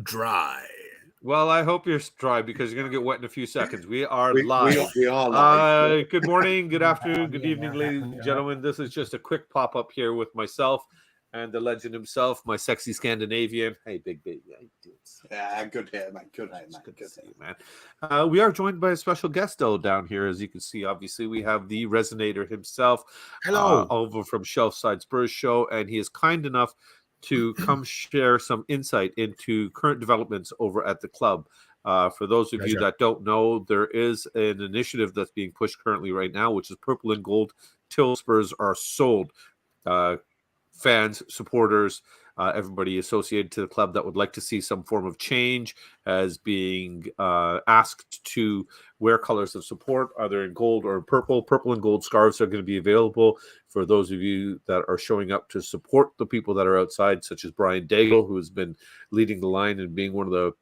Dry. Well, I hope you're dry because you're going to get wet in a few seconds. We are We live. are live. Good morning, good afternoon, good evening, ladies and gentlemen. This is just a quick pop-up here with myself and the legend himself, my sexy Scandinavian. Hey, big baby. How you doing? Yeah, good here, man. Good here, man. Good to see you, man. We are joined by a special guest, though, down here. As you can see, obviously, we have the Resonator himself. Hello. Over from Shelf Side Spurs Show, and he is kind enough to come share some insight into current developments over at the club. For those of you that don't know, there is an initiative that's being pushed currently right now, which is Purple and Gold till Spurs are sold. Fans, supporters, everybody associated to the club that would like to see some form of change as being asked to wear colors of support, either in gold or purple. Purple and gold scarves are going to be available for those of you that are showing up to support the people that are outside, such as Brian Daigle, who has been leading the line and being one of the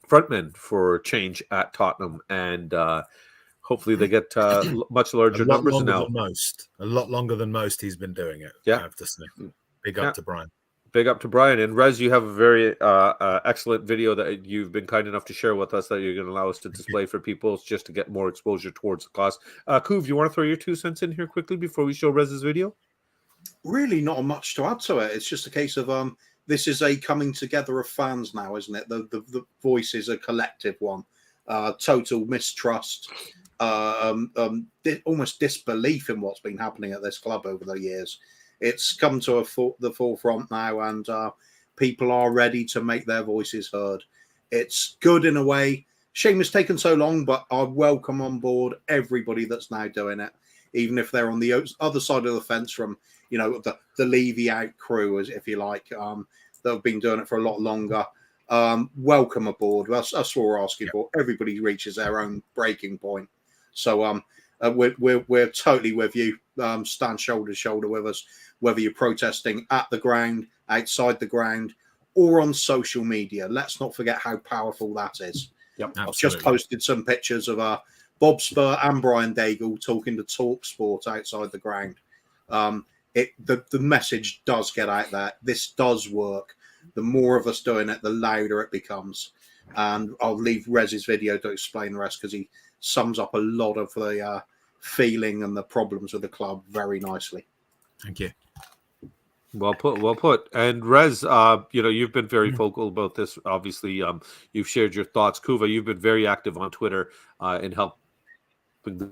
frontmen for change at Tottenham. And hopefully they get much larger numbers now. A lot longer than most he's been doing it. Yeah. I have to say. Big up to Brian. Big up to Brian. And Rez, you have a very excellent video that you've been kind enough to share with us that you're going to allow us to display for people just to get more exposure towards the cause. Kuv, you want to throw your 2 cents in here quickly before we show Rez's video? Really not much to add to it. It's just a case of this is a coming together of fans now, isn't it? The voice is a collective one. Total mistrust, almost disbelief in what's been happening at this club over the years. It's come to the forefront now, and people are ready to make their voices heard. It's good in a way. Shame it's taken so long, but I welcome on board everybody that's now doing it, even if they're on the other side of the fence from, the Levy out crew, as if you like, that have been doing it for a lot longer. Welcome aboard. That's what we're asking for. Everybody reaches their own breaking point. So we're totally with you. Stand shoulder to shoulder with us, whether you're protesting at the ground, outside the ground, or on social media. Let's not forget how powerful that is. Yep, I've just posted some pictures of Bob Spur and Brian Daigle talking to Talk Sport outside the ground. The message does get out there. This does work. The more of us doing it, the louder it becomes. And I'll leave Rez's video to explain the rest because he sums up a lot of the feeling and the problems with the club very nicely. Thank you. Well put. And Rez, you've been very vocal about this. Obviously, you've shared your thoughts. Kuva, you've been very active on Twitter in helping the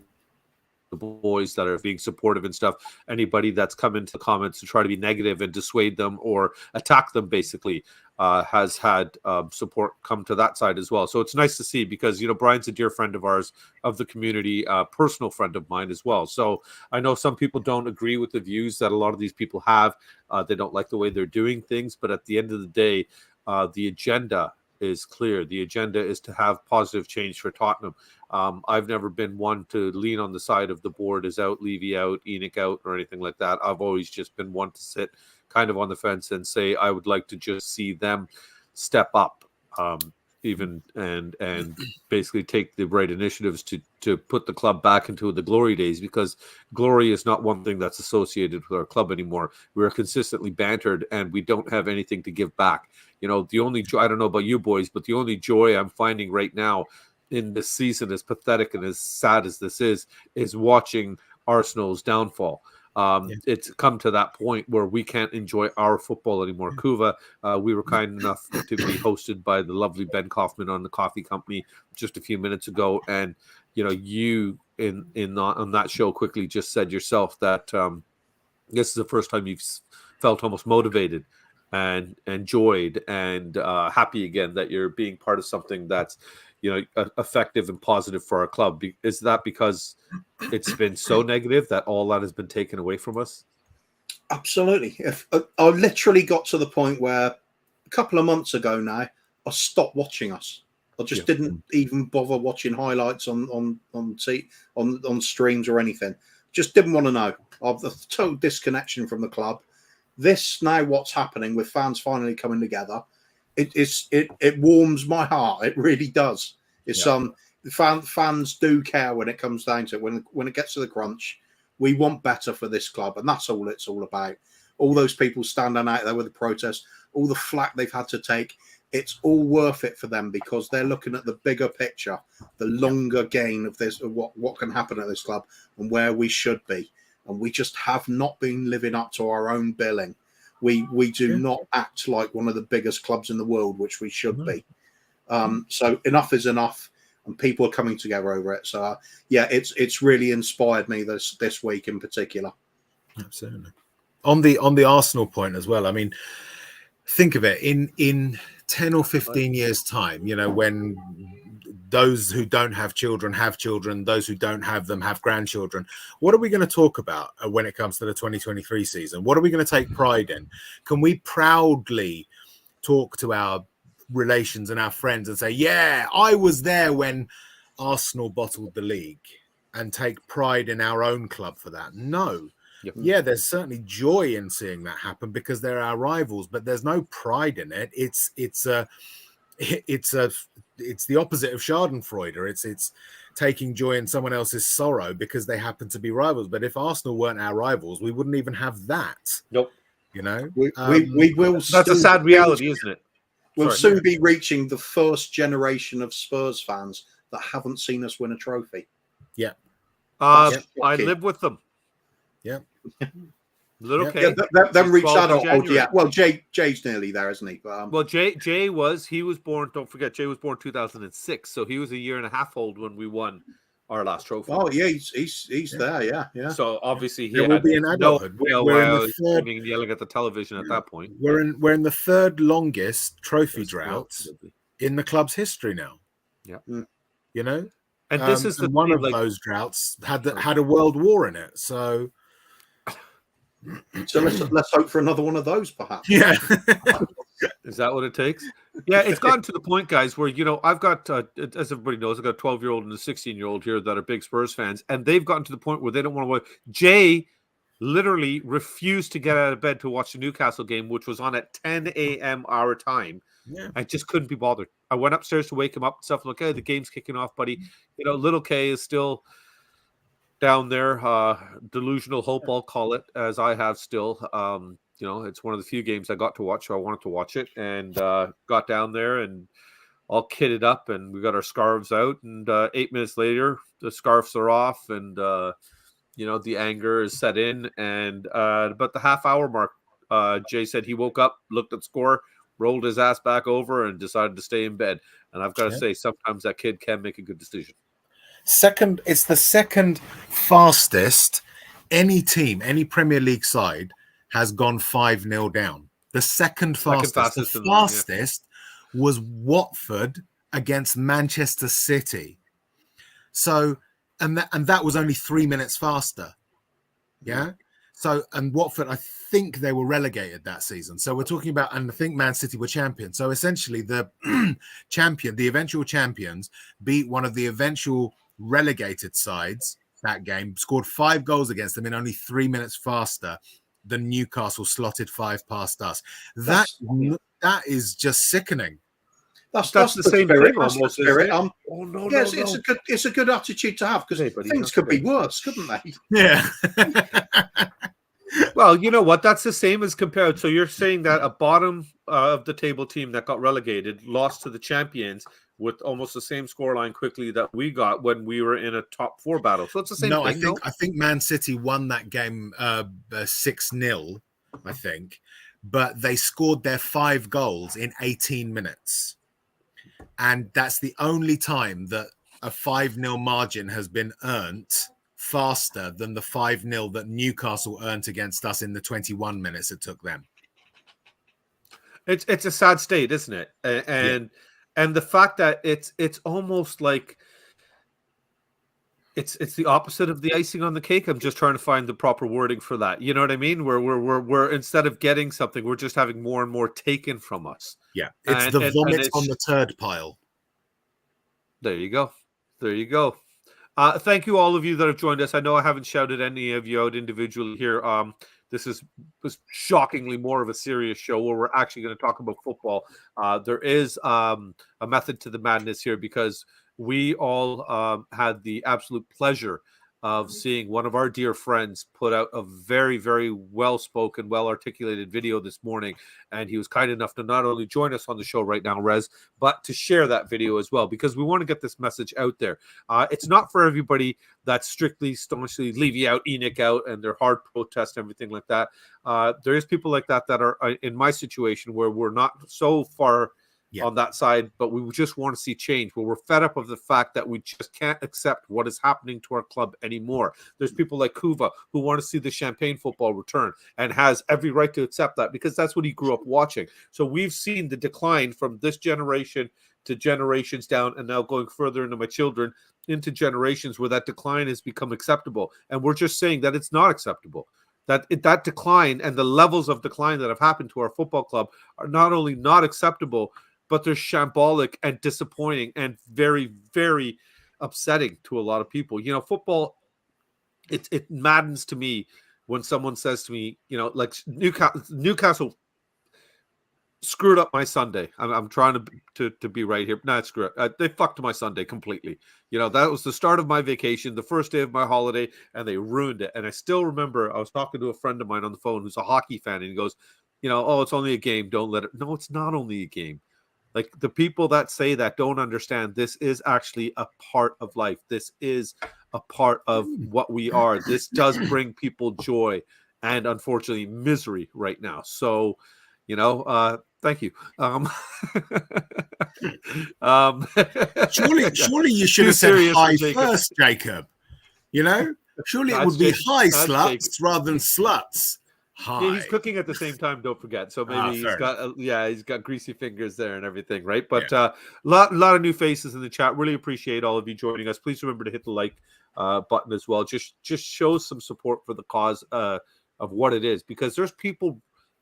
boys that are being supportive and stuff. Anybody that's come into the comments to try to be negative and dissuade them or attack them, basically, has had support come to that side as well. So it's nice to see because, Brian's a dear friend of ours, of the community, personal friend of mine as well. So I know some people don't agree with the views that a lot of these people have. They don't like the way they're doing things. But at the end of the day, the agenda is clear. The agenda is to have positive change for Tottenham. I've never been one to lean on the side of the board is out, Levy out, Enoch out, or anything like that. I've always just been one to sit kind of on the fence and say I would like to just see them step up, even and basically take the right initiatives to put the club back into the glory days, because glory is not one thing that's associated with our club anymore. We're consistently bantered and we don't have anything to give back. The only joy, I don't know about you boys, but the only joy I'm finding right now in this season, as pathetic and as sad as this is watching Arsenal's downfall. It's come to that point where we can't enjoy our football anymore. Kuva, we were kind enough to be hosted by the lovely Ben Kaufman on the Coffee Company just a few minutes ago, and you on that show quickly just said yourself that this is the first time you've felt almost motivated and enjoyed and happy again that you're being part of something that's effective and positive for our club. Is that because it's been so negative that all that has been taken away from us? Absolutely. If I literally got to the point where a couple of months ago now, I stopped watching us. I just didn't even bother watching highlights on streams or anything. Just didn't want to know. Of the total disconnection from the club. This now, what's happening with fans finally coming together, it warms my heart. It really does. It's fans do care when it comes down to it. When it gets to the crunch, we want better for this club, and that's all it's all about. All those people standing out there with the protest, all the flack they've had to take, it's all worth it for them because they're looking at the bigger picture, the longer gain of this, of what can happen at this club and where we should be. And we just have not been living up to our own billing. We do not act like one of the biggest clubs in the world, which we should be. So enough is enough, and people are coming together over it. So it's really inspired me this week in particular. Absolutely. On the Arsenal point as well. I mean, think of it in 10 or 15 years' time. You know, when those who don't have children, those who don't have them have grandchildren. What are we going to talk about when it comes to the 2023 season? What are we going to take pride in? Can we proudly talk to our relations and our friends and say, yeah, I was there when Arsenal bottled the league, and take pride in our own club for that? No. Yep. Yeah, there's certainly joy in seeing that happen because they're our rivals, but there's no pride in it. It's the opposite of Schadenfreude. It's taking joy in someone else's sorrow because they happen to be rivals. But if Arsenal weren't our rivals, we wouldn't even have that. Nope. You know, we will. That's a sad reality, isn't it? We'll soon be reaching the first generation of Spurs fans that haven't seen us win a trophy. Yeah. I live with them. Yeah. Little K. Then reach that. Yeah. Well, Jay's nearly there, isn't he? But, well, Jay was born. Don't forget, Jay was born 2006, so he was a year and a half old when we won our last trophy. Oh yeah, he's there. Yeah. So obviously he will be an adulthood. We're screaming and yelling at the television at that point. We're in the third longest trophy drought in the club's history now. Yeah. You know, and this is one of those droughts had a world war in it. So let's hope for another one of those, perhaps. Yeah. Is that what it takes? Yeah, it's gotten to the point, guys, where, you know, I've got, as everybody knows, I've got a 12-year-old and a 16-year-old here that are big Spurs fans, and they've gotten to the point where they don't want to watch. Jay literally refused to get out of bed to watch the Newcastle game, which was on at 10 a.m. our time. Yeah. I just couldn't be bothered. I went upstairs to wake him up and stuff. Like, hey, the game's kicking off, buddy. You know, little K is still down there. Delusional hope, I'll call it, as I have still. You know, it's one of the few games I got to watch, so I wanted to watch it, and got down there and all kitted up, and we got our scarves out, and 8 minutes later, the scarves are off, and you know, the anger is set in, and about the half-hour mark, Jay said he woke up, looked at score, rolled his ass back over, and decided to stay in bed. And I've got to say, sometimes that kid can make a good decision. It's the second fastest any team, any Premier League side has gone 5-0 down. The second fastest. The fastest was Watford against Manchester City. So, and that was only 3 minutes faster. Yeah. So, and Watford, I think they were relegated that season. So we're talking about, and I think Man City were champions. So essentially the the eventual champions beat one of the eventual relegated sides that game, scored 5 goals against them in only 3 minutes faster than Newcastle slotted 5 past us. That is just sickening. That's the same spirit. That's the spirit. Yes, no. It's a good attitude to have, because things could be worse, couldn't they? Yeah. Well, you know what? That's the same as compared. So you're saying that a bottom of the table team that got relegated lost to the champions with almost the same scoreline quickly that we got when we were in a top 4 battle. So it's the same thing. I think Man City won that game 6-0, I think, but they scored their 5 goals in 18 minutes. And that's the only time that a 5-0 margin has been earned faster than the 5-0 that Newcastle earned against us in the 21 minutes it took them. It's a sad state, isn't it? And the fact that it's almost like it's the opposite of the icing on the cake. I'm just trying to find the proper wording for that. You know what I mean? Where we're instead of getting something, we're just having more and more taken from us. Yeah, it's the vomit on the turd pile. There you go. There you go. Thank you, all of you that have joined us. I know I haven't shouted any of you out individually here. This was shockingly more of a serious show where we're actually going to talk about football. There is a method to the madness here, because we all had the absolute pleasure of seeing one of our dear friends put out a very, very well-spoken, well-articulated video this morning. And he was kind enough to not only join us on the show right now, Rez, but to share that video as well, because we want to get this message out there. It's not for everybody that's strictly, staunchly Levy out, Enoch out, and they're hard protest, everything like that. There is people like that that are in my situation where we're not so far on that side, but we just want to see change, where we're fed up of the fact that we just can't accept what is happening to our club anymore. There's people like Kuva who want to see the Champagne football return and has every right to accept that because that's what he grew up watching. So we've seen the decline from this generation to generations down, and now going further into my children, into generations where that decline has become acceptable. And we're just saying that it's not acceptable. That decline and the levels of decline that have happened to our football club are not only not acceptable, but they're shambolic and disappointing and very, very upsetting to a lot of people. You know, football, it maddens to me when someone says to me, you know, like Newcastle screwed up my Sunday. I'm trying to be right here. No, screw it. They fucked my Sunday completely. You know, that was the start of my vacation, the first day of my holiday, and they ruined it. And I still remember I was talking to a friend of mine on the phone who's a hockey fan, and he goes, you know, oh, it's only a game. Don't let it. No, it's not only a game. Like, the people that say that don't understand this is actually a part of life. This is a part of what we are. This does bring people joy and, unfortunately, misery right now. So, you know, thank you. Surely you should have said hi first, Jacob. You know, surely it would be hi sluts rather than sluts. Hi. Yeah, he's cooking at the same time. Don't forget. So maybe he's got greasy fingers there and everything, right? But lot of new faces in the chat. Really appreciate all of you joining us. Please remember to hit the like button as well. Just show some support for the cause of what it is, because there's people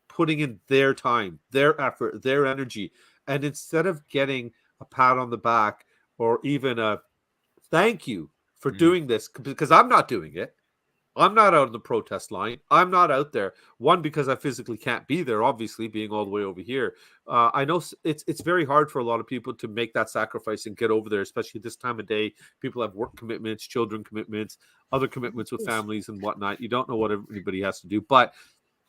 putting in their time, their effort, their energy, and instead of getting a pat on the back or even a thank you for doing this, because I'm not doing it. I'm not out on the protest line. I'm not out there. One, because I physically can't be there, obviously, being all the way over here. I know it's very hard for a lot of people to make that sacrifice and get over there, especially this time of day. People have work commitments, children commitments, other commitments with families and whatnot. You don't know what everybody has to do. But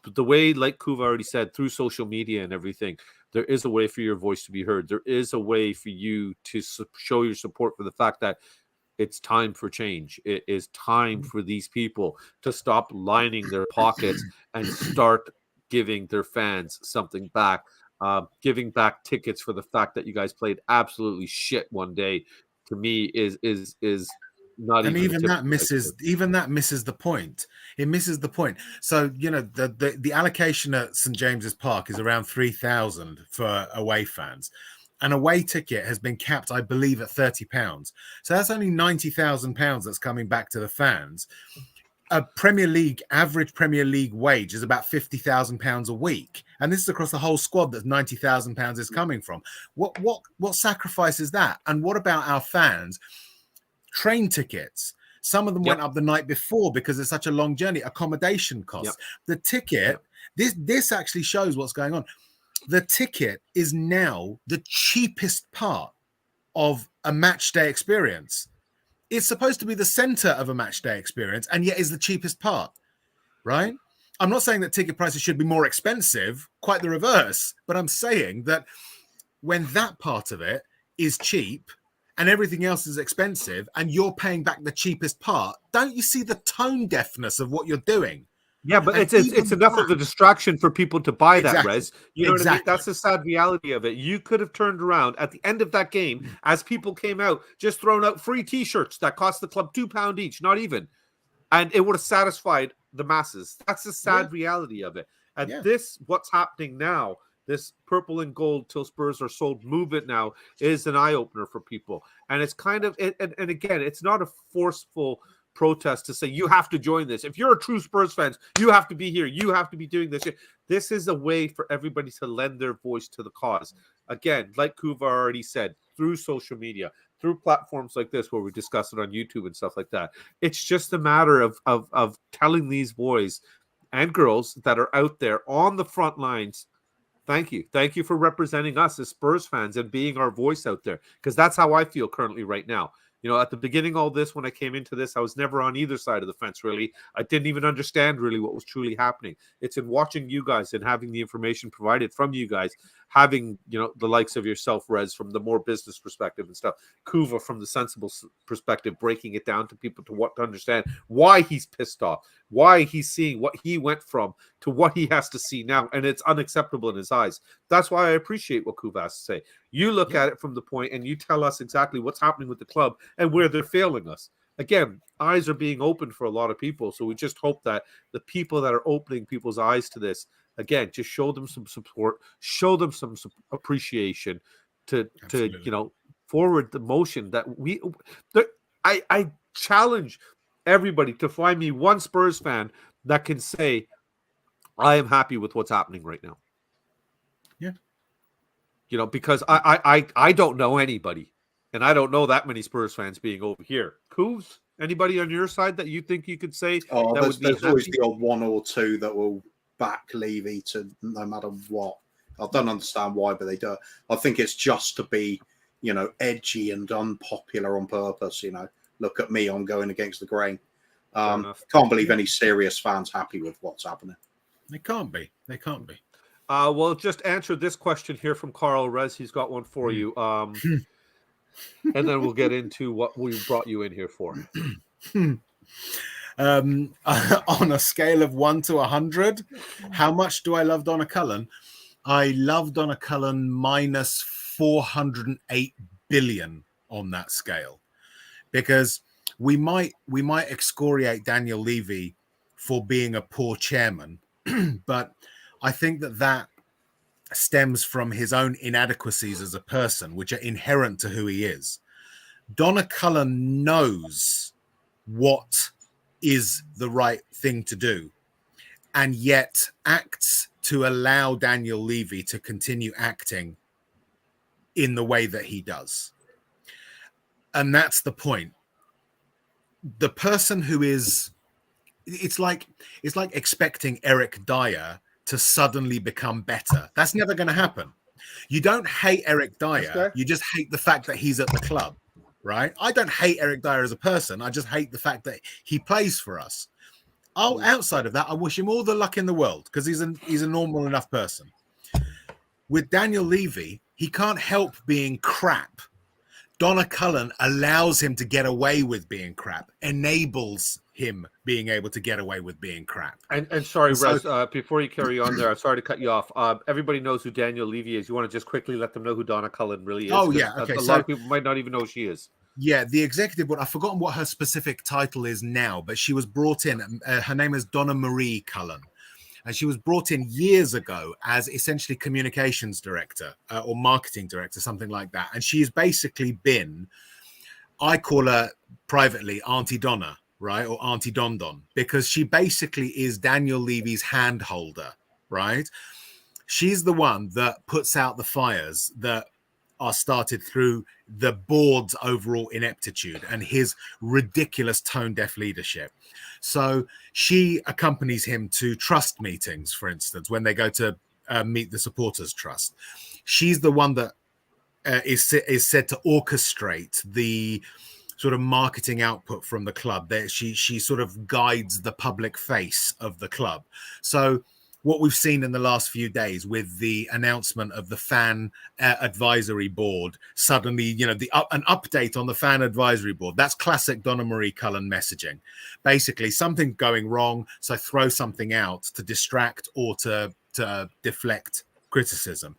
the way, like Kuva already said, through social media and everything, there is a way for your voice to be heard. There is a way for you to show your support for the fact that it's time for change. It is time for these people to stop lining their pockets and start giving their fans something back. Giving back tickets for the fact that you guys played absolutely shit one day, to me is not. And even that misses the point. It misses the point. So, you know, the allocation at St James's Park is around 3,000 for away fans. An away ticket has been capped, I believe, at £30. So that's only £90,000 that's coming back to the fans. A average Premier League wage is about £50,000 a week, and this is across the whole squad that £90,000 is coming from. What sacrifice is that? And what about our fans? Train tickets. Some of them went up the night before because it's such a long journey. Accommodation costs. The ticket. This actually shows what's going on. The ticket is now the cheapest part of a match day experience. It's supposed to be the center of a match day experience, and yet is the cheapest part, right? I'm not saying that ticket prices should be more expensive, quite the reverse, but I'm saying that when that part of it is cheap and everything else is expensive and you're paying back the cheapest part, don't you see the tone deafness of what you're doing? Yeah, but it's enough of a distraction for people to buy that, Rez. You know what I mean? That's the sad reality of it. You could have turned around at the end of that game, as people came out, just thrown out free T-shirts that cost the club £2 each, not even. And it would have satisfied the masses. That's the sad reality of it. And what's happening now, this purple and gold till Spurs are sold movement now is an eye-opener for people. And it's kind of, and again, it's not a forceful protest to say you have to join this. If you're a true Spurs fan, you have to be here. You have to be doing this. This is a way for everybody to lend their voice to the cause. Again, like Kuva already said, through social media, through platforms like this where we discuss it on YouTube and stuff like that. It's just a matter of telling these boys and girls that are out there on the front lines, thank you. Thank you for representing us as Spurs fans and being our voice out there, because that's how I feel currently right now. You know, at the beginning of all this, when I came into this, I was never on either side of the fence, really. I didn't even understand really what was truly happening. It's in watching you guys and having the information provided from you guys, having, you know, the likes of yourself, Rez, from the more business perspective and stuff, Kuva from the sensible perspective, breaking it down to people to understand why he's pissed off, why he's seeing what he went from to what he has to see now, and it's unacceptable in his eyes. That's why I appreciate what Kuva has to say. You look at it from the point and you tell us exactly what's happening with the club and where they're failing us. Again, eyes are being opened for a lot of people, so we just hope that the people that are opening people's eyes to this, again, just show them some support, show them some appreciation to you know, forward the motion that I challenge everybody to find me one Spurs fan that can say, I am happy with what's happening right now. Yeah. You know, because I don't know anybody, and I don't know that many Spurs fans being over here. Coos, anybody on your side that you think you could say? Oh, there's always the odd one or two that will back Levy to no matter what. I don't understand why, but they do. I think it's just to be, you know, edgy and unpopular on purpose. You know, look at me, I'm going against the grain. Can't believe any serious fans happy with what's happening. They can't be. They can't be. Well, just answer this question here from Carl Rez. He's got one for you. And then we'll get into what we brought you in here for. On a scale of 1 to 100, how much do I love Donna Cullen? I love Donna Cullen minus 408 billion on that scale, because we might excoriate Daniel Levy for being a poor chairman, but I think that stems from his own inadequacies as a person, which are inherent to who he is. Donna Cullen knows what is the right thing to do, and yet acts to allow Daniel Levy to continue acting in the way that he does. And that's the point. The person who is, it's like expecting Eric Dyer to suddenly become better. That's never going to happen. You don't hate Eric Dyer. You just hate the fact that he's at the club, right? I don't hate Eric Dyer as a person. I just hate the fact that he plays for us. Outside of that, I wish him all the luck in the world because he's a normal enough person. With Daniel Levy, he can't help being crap. Donna Cullen allows him to get away with being crap, enables him being able to get away with being crap. And sorry, Rez, before you carry on there, I'm sorry to cut you off. Everybody knows who Daniel Levy is. You want to just quickly let them know who Donna Cullen really is? Oh, yeah. Okay. A lot of people might not even know who she is. Yeah, the executive board, I've forgotten what her specific title is now, but she was brought in. Her name is Donna Marie Cullen. And she was brought in years ago as essentially communications director or marketing director, something like that. And she's basically been, I call her privately Auntie Donna, right? Or Auntie Don Don, because she basically is Daniel Levy's hand holder, right? She's the one that puts out the fires that are started through the board's overall ineptitude and his ridiculous tone-deaf leadership. So she accompanies him to trust meetings, for instance, when they go to meet the supporters trust. She's the one that is said to orchestrate the sort of marketing output from the club. That she sort of guides the public face of the club. So what we've seen in the last few days with the announcement of the fan advisory board, suddenly, you know, an update on the fan advisory board, that's classic Donna Marie Cullen messaging. Basically, something going wrong, so throw something out to distract or to deflect criticism.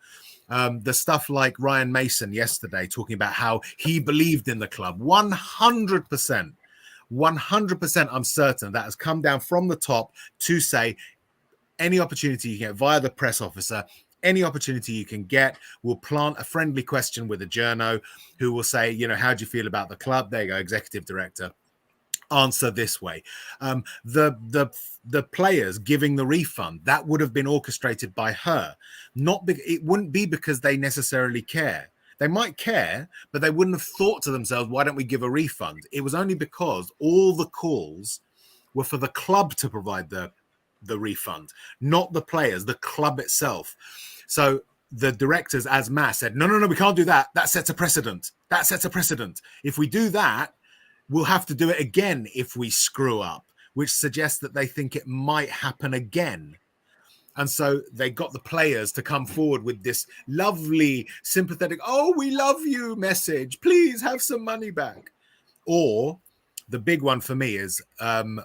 The stuff like Ryan Mason yesterday talking about how he believed in the club, 100%, I'm certain that has come down from the top to say, any opportunity you get via the press officer, any opportunity you can get, we'll plant a friendly question with a journo who will say, you know, how do you feel about the club? There you go, executive director. Answer this way. The players giving the refund, that would have been orchestrated by her. It wouldn't be because they necessarily care. They might care, but they wouldn't have thought to themselves, why don't we give a refund? It was only because all the calls were for the club to provide the refund, not the players, the club itself. So the directors as mass said, no, we can't do that. That sets a precedent. If we do that, we'll have to do it again if we screw up, which suggests that they think it might happen again. And so they got the players to come forward with this lovely, sympathetic, oh, we love you message. Please have some money back. Or the big one for me is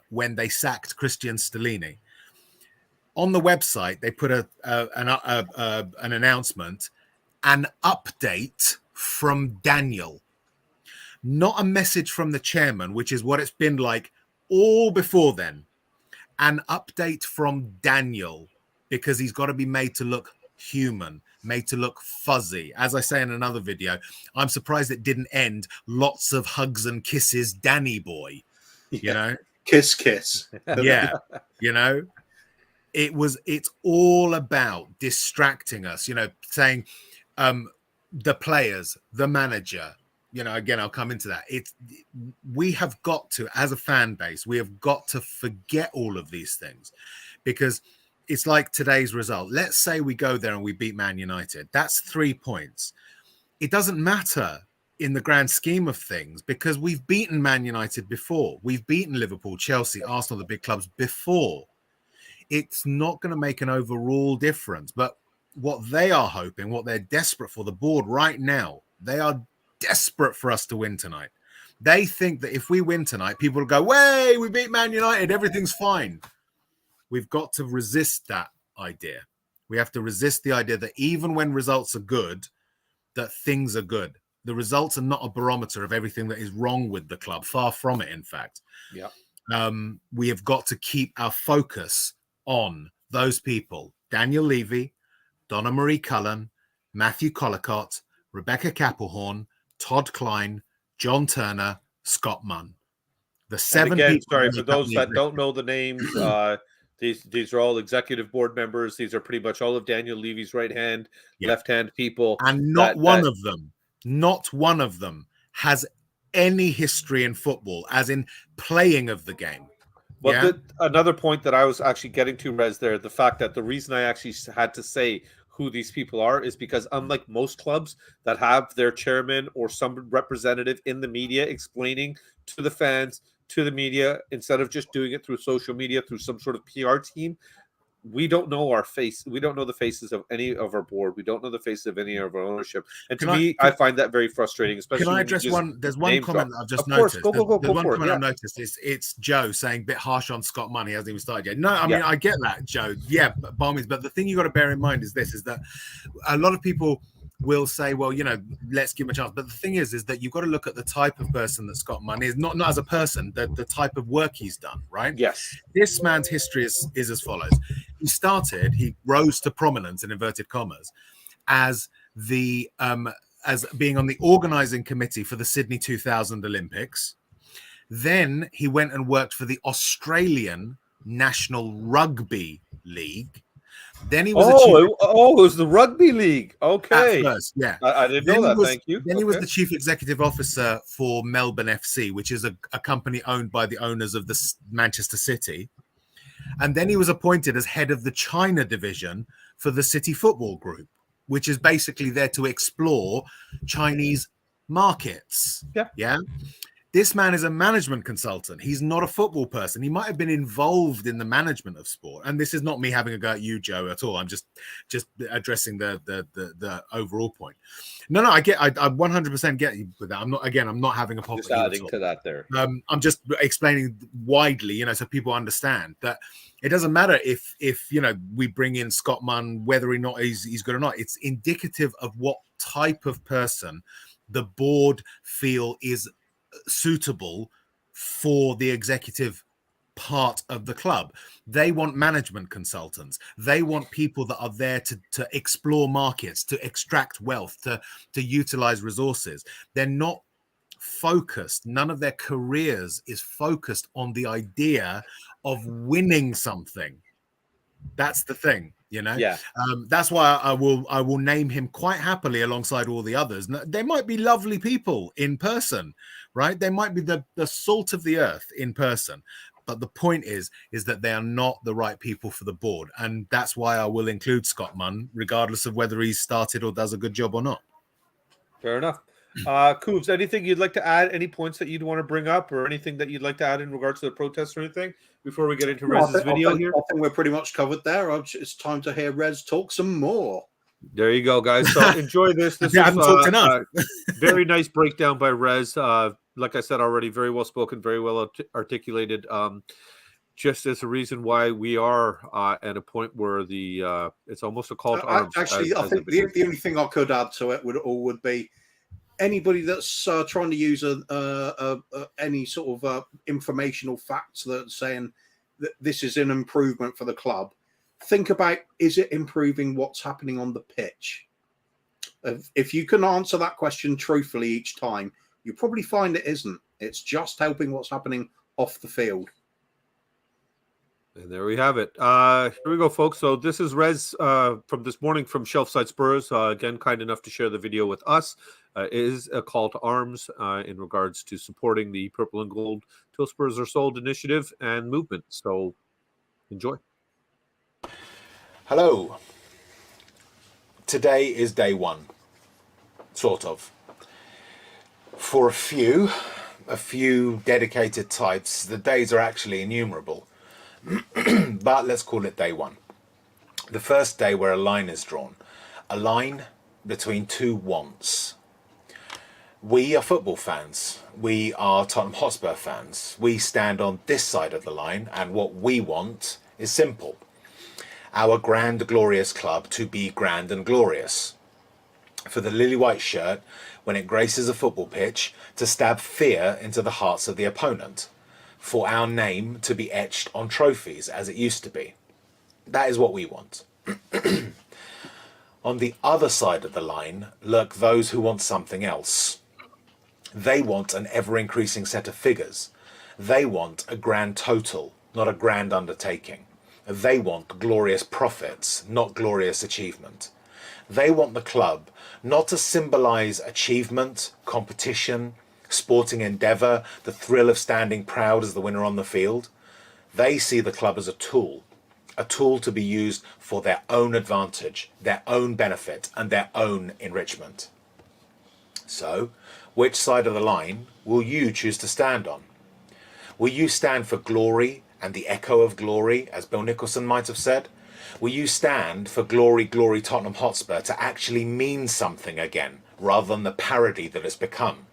when they sacked Christian Stellini. On the website, they put an announcement, an update from Daniel. Not a message from the chairman, which is what it's been like all before then. An update from Daniel, because he's got to be made to look human, made to look fuzzy. As I say in another video, I'm surprised it didn't end lots of hugs and kisses, Danny boy. You know? Kiss. Yeah. You know? It's all about distracting us, saying the players, the manager, again, I'll come into that. We have got to, as a fan base, we have got to forget all of these things, because it's like today's result. Let's say we go there and we beat Man United. That's 3 points. It doesn't matter in the grand scheme of things, because we've beaten Man United before. We've beaten Liverpool, Chelsea, Arsenal, the big clubs before. It's not going to make an overall difference. But what they are hoping, what they're desperate for, the board right now, they are desperate for us to win tonight. They think that if we win tonight, people will go, way, we beat Man United, everything's fine. We've got to resist that idea. We have to resist the idea that even when results are good, that things are good. The results are not a barometer of everything that is wrong with the club. Far from it, in fact. Yeah. We have got to keep our focus on those people. Daniel Levy, Donna Marie Cullen, Matthew Collicott, Rebecca Kappelhorn, Todd Klein, John Turner, Scott Munn. The seven again, people. sorry, for those that don't know the names, these are all executive board members. These are pretty much all of Daniel Levy's right hand, left hand people. And not one of them has any history in football, as in playing of the game. But another point that I was actually getting to, Rez, there, the fact that the reason I actually had to say who these people are is because, unlike most clubs that have their chairman or some representative in the media explaining to the fans, to the media, instead of just doing it through social media, through some sort of PR team, we don't know our face. We don't know the faces of any of our board. We don't know the faces of any of our ownership. And I find that very frustrating. Especially, can I address one? There's one comment that I've just noticed. There's one comment I've noticed. It's Joe saying a bit harsh on Scott Munn. He hasn't even started yet. No, I mean, I get that, Joe. Yeah, Barmies. But the thing you got to bear in mind is that a lot of people will say, well, let's give him a chance. But the thing is that you've got to look at the type of person that Scott Munn is, not as a person, the type of work he's done, right? Yes. This man's history is as follows. He rose to prominence, in inverted commas, as being on the organizing committee for the Sydney 2000 Olympics. Then he went and worked for the Australian National Rugby League. Then he was it was the rugby league. Okay. At first, yeah. I didn't know that. Thank you. Then he was the chief executive officer for Melbourne FC, which is a company owned by the owners of the Manchester City. And then he was appointed as head of the China division for the City Football Group, which is basically there to explore Chinese markets. Yeah. This man is a management consultant. He's not a football person. He might have been involved in the management of sport. And this is not me having a go at you, Joe, at all. I'm just addressing the overall point. No, I 100% get you with that. I'm not having a pop. Just adding to that there. I'm just explaining widely, so people understand that it doesn't matter if we bring in Scott Munn, whether or not he's good or not. It's indicative of what type of person the board feel is suitable for the executive part of the club. They want management consultants. They want people that are there to explore markets, to extract wealth, to utilize resources. They're not focused. None of their careers is focused on the idea of winning something. That's the thing. That's why I will name him quite happily alongside all the others. They might be lovely people in person, right? They might be the salt of the earth in person, But the point is that they are not the right people for the board. And that's why I will include Scott Munn, regardless of whether he's started or does a good job or not. Fair enough. Koobs, anything you'd like to add? Any points that you'd want to bring up, or anything that you'd like to add in regards to the protests or anything before we get into Rez's video here? I think we're pretty much covered there. It's time to hear Rez talk some more. There you go, guys. So enjoy this. This is very nice breakdown by Rez. Like I said already, very well spoken, very well articulated. Just as a reason why we are at a point where it's almost a call to arms. Actually, I think the only thing I could add to it would be anybody that's trying to use any sort of informational facts that's saying that this is an improvement for the club. Think about, is it improving what's happening on the pitch? If you can answer that question truthfully each time, you probably find it isn't. It's just helping what's happening off the field. And there we have it. Here we go, folks. So this is Rez from this morning from Shelf Side Spurs. Again, kind enough to share the video with us. It is a call to arms in regards to supporting the Purple and Gold Till Spurs Are Sold initiative and movement. So enjoy. Hello. Today is day one, sort of. For a few dedicated types, the days are actually innumerable. But let's call it day one. The first day where a line is drawn. A line between two wants. We are football fans. We are Tottenham Hotspur fans. We stand on this side of the line, and what we want is simple. Our grand, glorious club to be grand and glorious. For the lily white shirt, when it graces a football pitch, to stab fear into the hearts of the opponent. For our name to be etched on trophies as it used to be. That is what we want. On the other side of the line lurk those who want something else. They want an ever-increasing set of figures. They want a grand total, not a grand undertaking. They want glorious profits, not glorious achievement. They want the club not to symbolise achievement, competition, sporting endeavour, the thrill of standing proud as the winner on the field. They see the club as a tool to be used for their own advantage, their own benefit, and their own enrichment. So, which side of the line will you choose to stand on? Will you stand for glory and the echo of glory, as Bill Nicholson might have said? Will you stand for glory, glory Tottenham Hotspur to actually mean something again, rather than the parody that it's become?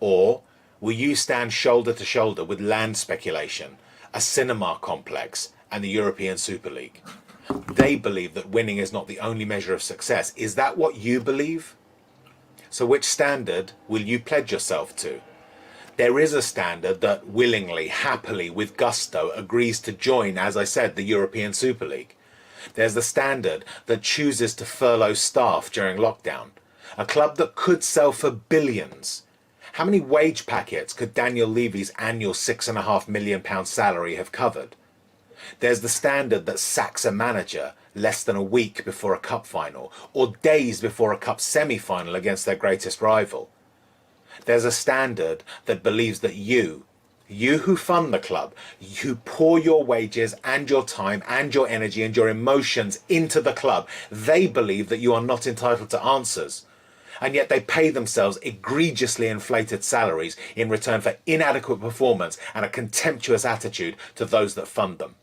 Or will you stand shoulder to shoulder with land speculation, a cinema complex, and the European Super League? They believe that winning is not the only measure of success. Is that what you believe? So which standard will you pledge yourself to? There is a standard that willingly, happily, with gusto agrees to join, as I said, the European Super League. There's the standard that chooses to furlough staff during lockdown. A club that could sell for billions. How many wage packets could Daniel Levy's annual £6.5 million salary have covered? There's the standard that sacks a manager less than a week before a cup final, or days before a cup semi-final against their greatest rival. There's a standard that believes that you who fund the club, you pour your wages and your time and your energy and your emotions into the club, they believe that you are not entitled to answers. And yet they pay themselves egregiously inflated salaries in return for inadequate performance and a contemptuous attitude to those that fund them.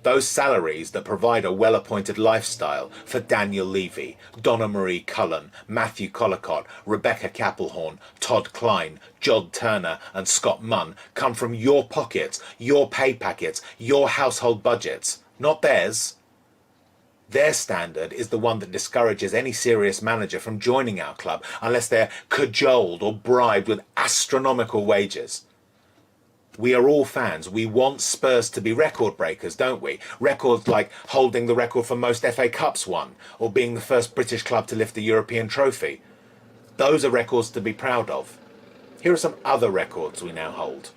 Those salaries that provide a well-appointed lifestyle for Daniel Levy, Donna Marie Cullen, Matthew Collicott, Rebecca Kappelhorn, Todd Klein, Jod Turner and Scott Munn come from your pockets, your pay packets, your household budgets, not theirs. Their standard is the one that discourages any serious manager from joining our club unless they're cajoled or bribed with astronomical wages. We are all fans. We want Spurs to be record breakers, don't we? Records like holding the record for most FA Cups won, or being the first British club to lift a European trophy. Those are records to be proud of. Here are some other records we now hold.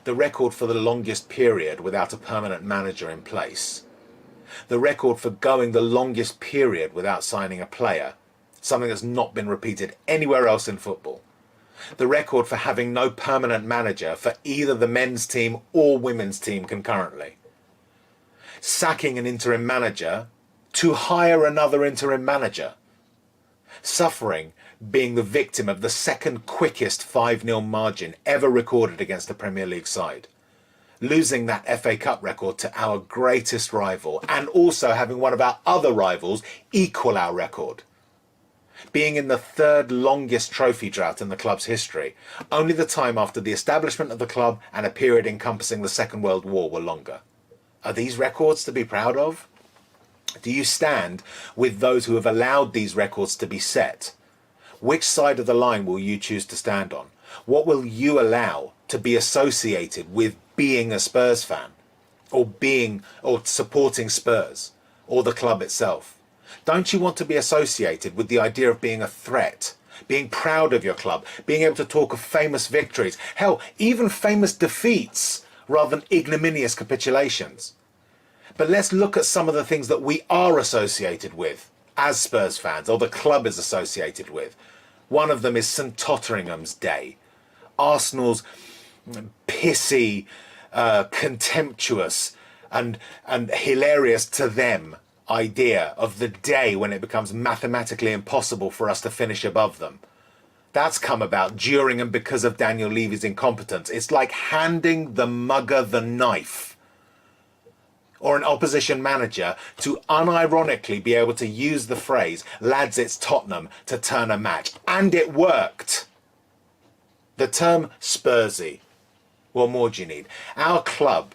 The record for the longest period without a permanent manager in place. The record for going the longest period without signing a player, something that's not been repeated anywhere else in football. the record for having no permanent manager for either the men's team or women's team concurrently, sacking an interim manager to hire another interim manager, suffering being the victim of the second quickest 5-0 margin ever recorded against a Premier League side, losing that FA Cup record to our greatest rival, and also having one of our other rivals equal our record, being in the third longest trophy drought in the club's history. Only the time after the establishment of the club and a period encompassing the Second World War were longer. Are these records to be proud of? Do you stand with those who have allowed these records to be set? Which side of the line will you choose to stand on? What will you allow to be associated with being a Spurs fan, or supporting Spurs, or the club itself? Don't you want to be associated with the idea of being a threat, being proud of your club, being able to talk of famous victories, hell, even famous defeats, rather than ignominious capitulations? But let's look at some of the things that we are associated with as Spurs fans, or the club is associated with. One of them is St Totteringham's Day, Arsenal's pissy, contemptuous and hilarious to them idea of the day when it becomes mathematically impossible for us to finish above them. That's come about during and because of Daniel Levy's incompetence. It's like handing the mugger the knife, or an opposition manager to unironically be able to use the phrase, lads, it's Tottenham, to turn a match. And it worked. The term Spursy. What more do you need? Our club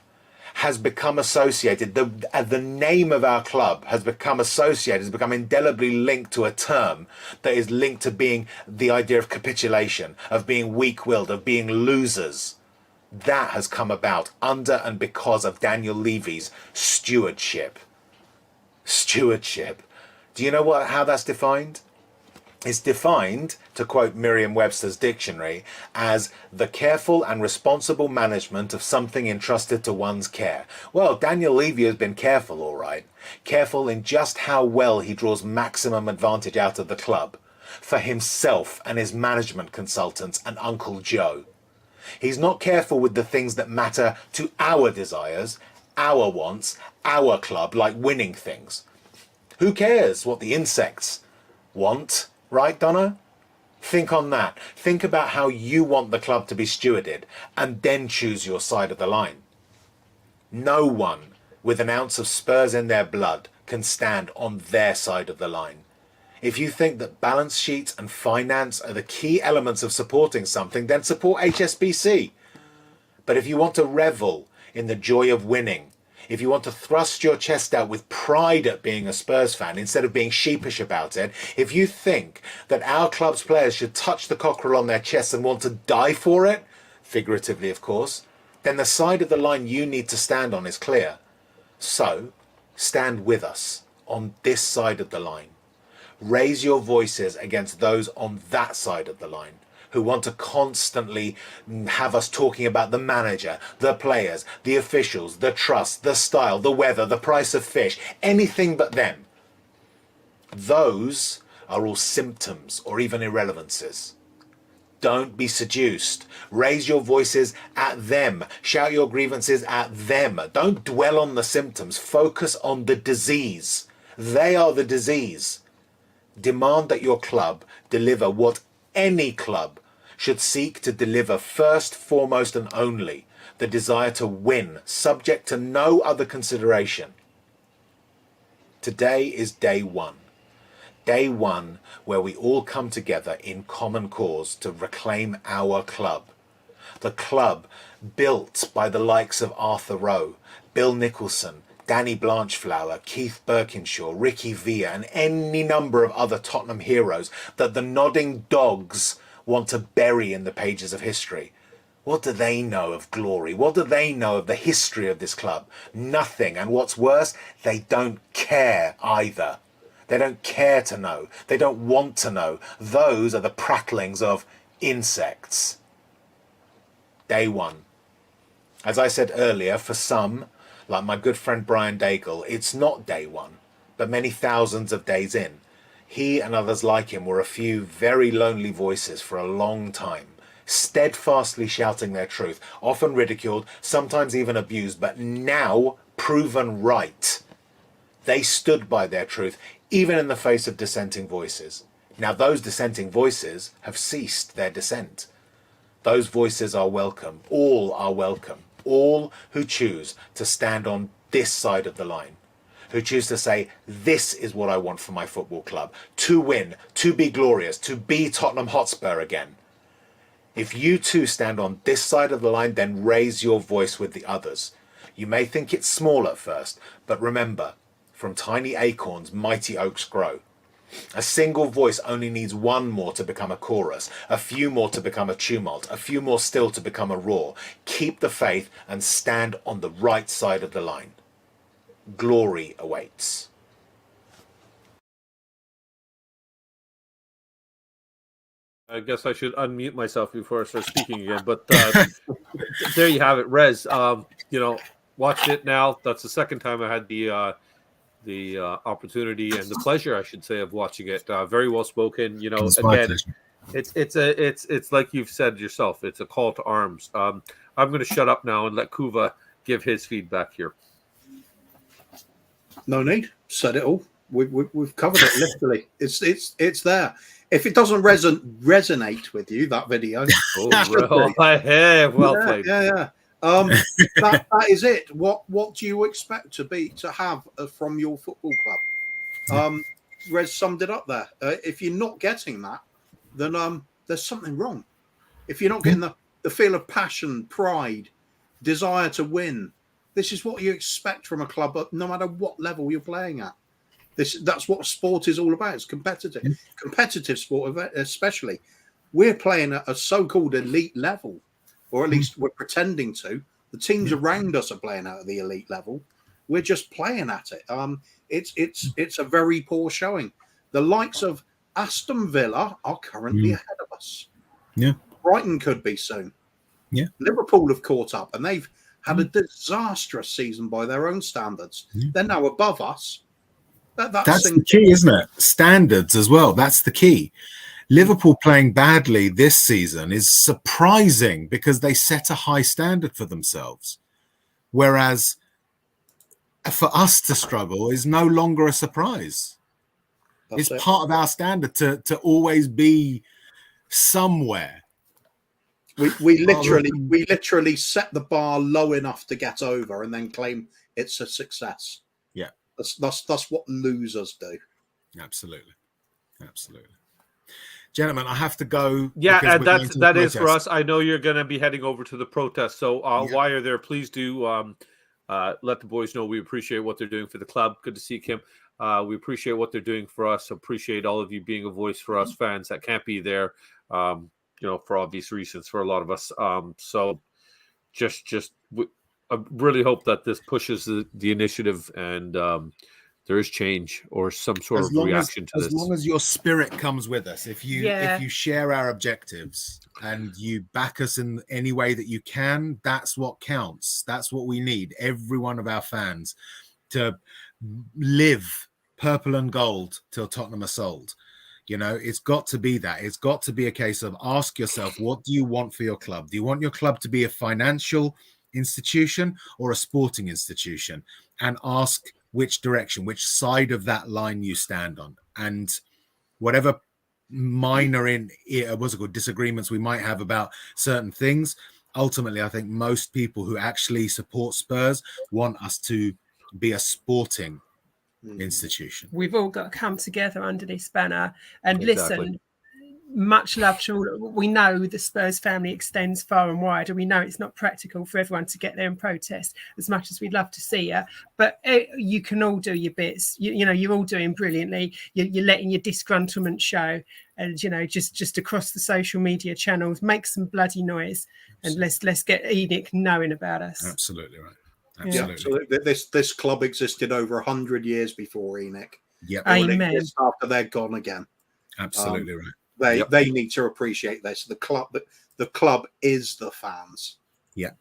has become associated, the name of our club has become associated, has become indelibly linked to a term that is linked to being the idea of capitulation, of being weak-willed, of being losers. That has come about under and because of Daniel Levy's stewardship. Stewardship. Do you know how that's defined? It's defined, to quote Merriam-Webster's dictionary, as the careful and responsible management of something entrusted to one's care. Well, Daniel Levy has been careful, all right. Careful in just how well he draws maximum advantage out of the club for himself and his management consultants and Uncle Joe. He's not careful with the things that matter to our desires, our wants, our club, like winning things. Who cares what the insects want? Right, Donna? Think on that. Think about how you want the club to be stewarded, and then choose your side of the line. No one with an ounce of Spurs in their blood can stand on their side of the line. If you think that balance sheets and finance are the key elements of supporting something, then support HSBC. But if you want to revel in the joy of winning, if you want to thrust your chest out with pride at being a Spurs fan instead of being sheepish about it, if you think that our club's players should touch the cockerel on their chest and want to die for it, figuratively of course, then the side of the line you need to stand on is clear. So, stand with us on this side of the line. Raise your voices against those on that side of the line, who want to constantly have us talking about the manager, the players, the officials, the trust, the style, the weather, the price of fish, anything but them. Those are all symptoms or even irrelevances. Don't be seduced. Raise your voices at them. Shout your grievances at them. Don't dwell on the symptoms. Focus on the disease. They are the disease. Demand that your club deliver what any club should seek to deliver, first, foremost and only, the desire to win, subject to no other consideration. Today is day one. Day one where we all come together in common cause to reclaim our club. The club built by the likes of Arthur Rowe, Bill Nicholson, Danny Blanchflower, Keith Birkinshaw, Ricky Villa, and any number of other Tottenham heroes that the nodding dogs want to bury in the pages of history. What do they know of glory? What do they know of the history of this club? Nothing. And what's worse, they don't care either. They don't care to know. They don't want to know. Those are the prattlings of insects. Day one. As I said earlier, for some, like my good friend Brian Daigle, it's not day one, but many thousands of days in. He and others like him were a few very lonely voices for a long time. steadfastly shouting their truth, often ridiculed, sometimes even abused, but now proven right. They stood by their truth, even in the face of dissenting voices. Now, those dissenting voices have ceased their dissent. Those voices are welcome. All are welcome. All who choose to stand on this side of the line, who choose to say, this is what I want for my football club, to win, to be glorious, to be Tottenham Hotspur again. If you too stand on this side of the line, then raise your voice with the others. You may think it's small at first, but remember, from tiny acorns, mighty oaks grow. A single voice only needs one more to become a chorus, a few more to become a tumult, a few more still to become a roar. Keep the faith and stand on the right side of the line. Glory awaits. I guess I should unmute myself before I start speaking again. But there you have it, Rez. Watched it now. That's the second time I had the opportunity and the pleasure, I should say, of watching it. Very well spoken. Again, it's like you've said yourself. It's a call to arms. I'm going to shut up now and let Kuva give his feedback here. No need. Said it all. We've covered it literally. It's there. If it doesn't resonate with you, that video. Well played. Yeah. That is it. What do you expect to have from your football club? Rez summed it up there. If you're not getting that, then there's something wrong. If you're not getting the feel of passion, pride, desire to win, this is what you expect from a club, no matter what level you're playing at. That's what sport is all about. It's competitive sport, especially. We're playing at a so-called elite level, or at least we're pretending to. The teams around us are playing at the elite level. We're just playing at it. It's a very poor showing. The likes of Aston Villa are currently ahead of us. Yeah, Brighton could be soon. Yeah, Liverpool have caught up, and they've had a disastrous season by their own standards. They're now above us. That's the key, isn't it? Standards as well. That's the key. Liverpool playing badly this season is surprising because they set a high standard for themselves. Whereas for us to struggle is no longer a surprise. It's part of our standard to always be somewhere. We literally set the bar low enough to get over and then claim it's a success. Yeah. That's what losers do. Absolutely. Gentlemen, I have to go. Yeah, and that is for us. I know you're going to be heading over to the protest. So while you're there, please do let the boys know we appreciate what they're doing for the club. Good to see Kim. We appreciate what they're doing for us. Appreciate all of you being a voice for us fans that can't be there, for obvious reasons for a lot of us. So I really hope that this pushes the initiative and there is change or some sort of reaction to this. As long as your spirit comes with us, if you share our objectives and you back us in any way that you can, that's what counts. That's what we need. Every one of our fans to live purple and gold till Tottenham are sold. It's got to be that. It's got to be a case of ask yourself, what do you want for your club? Do you want your club to be a financial institution or a sporting institution? And ask which direction, which side of that line you stand on. And whatever minor disagreements we might have about certain things, ultimately, I think most people who actually support Spurs want us to be a sporting institution. We've all got to come together under this banner and listen. Much love to all. We know the Spurs family extends far and wide, and we know it's not practical for everyone to get there and protest as much as we'd love to see you. But you can all do your bits. You're all doing brilliantly. You're letting your disgruntlement show, and just across the social media channels, make some bloody noise, and let's get Enoch knowing about us. Absolutely right. Absolutely. This club existed over 100 years before Enoch. Yeah, amen. After they're gone again. Absolutely right. They need to appreciate this. The club is the fans. Yeah,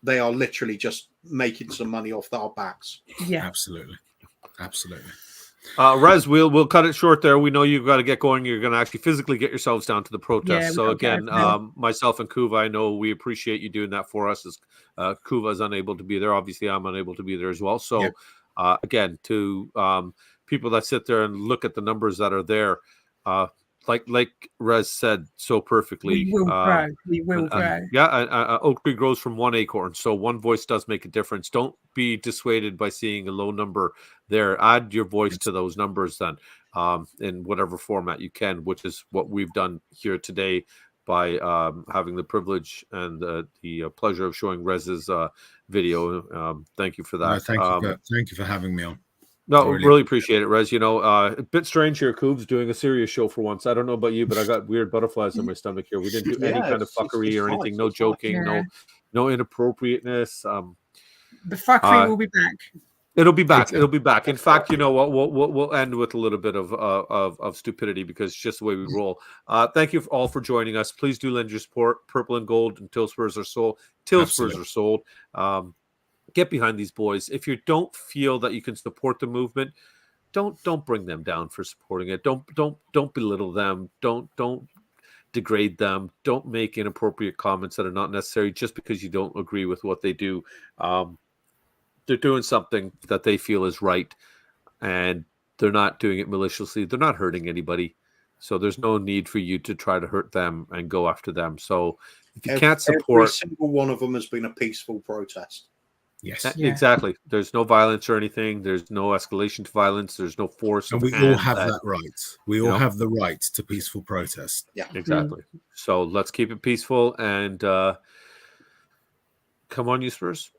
they are literally just making some money off our backs. Yeah, absolutely. Rez, we'll cut it short there. We know you've got to get going. You're going to actually physically get yourselves down to the protest. So again, myself and Kuva, I know we appreciate you doing that for us. As Kuva is unable to be there, obviously I'm unable to be there as well. So again, to people that sit there and look at the numbers that are there, like Rez said so perfectly, we will grow. We will grow. Oak tree grows from one acorn, so one voice does make a difference. Don't be dissuaded by seeing a low number there. Add your voice to those numbers then, in whatever format you can, which is what we've done here today by having the privilege and the pleasure of showing Rez's video. Thank you for that. Thank you for having me on. No, really appreciate it, Rez. A bit strange here, Coob's doing a serious show for once. I don't know about you, but I got weird butterflies in my stomach here. We didn't do any kind of fuckery or anything. No joking, no inappropriateness. The fuckery will be back. It'll be back. It'll be back. In fact, you know what? We'll end with a little bit of stupidity because it's just the way we roll. Thank you all for joining us. Please do lend your support. Purple and gold until Spurs are sold. Spurs are sold. Get behind these boys. If you don't feel that you can support the movement, don't bring them down for supporting it. Don't belittle them. Don't degrade them. Don't make inappropriate comments that are not necessary just because you don't agree with what they do. They're doing something that they feel is right, and they're not doing it maliciously. They're not hurting anybody. So there's no need for you to try to hurt them and go after them. So if you can't support... Every single one of them has been a peaceful protest. Yes, exactly. There's no violence or anything. There's no escalation to violence. There's no force. And we all have that right. We all have the right to peaceful protest. Yeah, exactly. So let's keep it peaceful and come on, you Spurs.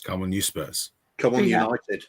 Come on, you Spurs. Come on, United.